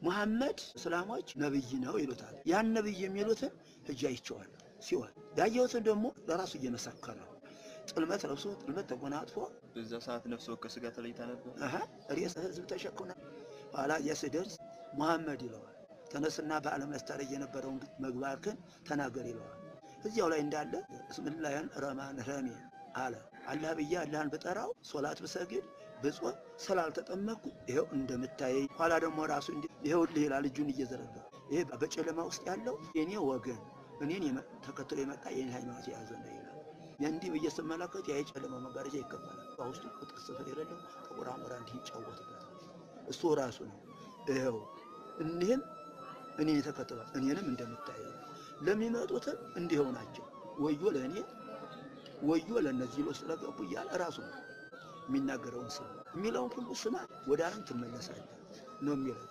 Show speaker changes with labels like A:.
A: መሐመድ እስላሞች ነብይ ነው ይሉታል ያን ነብይ የሚሉትን ህጃይቸዋል ሲሆን ያየሁትን ደግሞ ለራሱ እየመሰከረ ጥልመት ለብሶ ጥልመት ተጎናጥፎ
B: በዛ ሰዓት ነፍስ ወከስ ጋር ተለይታ ነበር
A: ሪስ ህዝብ ተሸክሙና ኋላ ያስደርስ መሐመድ ይለዋል ተነስና በአለም ያስተረየ የነበረውን መግባርክን ተናገር ይለዋል እዚያው ላይ እንዳለ ብስሚላሂን ረህማን ረሂም አለ አላህ ብያ አላህን በጠራው ሶላት በሰግድ በጾም ሰላል ተጠመቁ ይሄው እንደምታይ ኋላ ደግሞ ራሱ ይሄው ይላል እጁን እየዘረጋ ይሄ በጨለማ ውስጥ ያለው የኔ ወገን እኔን ተከትሎ የመጣ የኔ ሃይማኖት ያዘ ነው ይላል የንዲ በየሰመላከት ያ የጨለማ መጋረጃ ይከፈላል በውስጡ ቁጥር ስፍር የሌለው ጥቁር አሞራ እንዲጫወትበት እሱ ራሱ ነው ይሄው እነህም እኔ ተከተለ እኔንም እንደምታይ ለሚመጡት እንዲው ናቸው ወዮ ለኔ ወዮ ለነዚህ ለስለቀቁ ይያል ራሱ የሚናገረውን ስም የሚለውን ሁሉ ስማ ወደ ዓለም ትመለሳለህ ነው የሚለው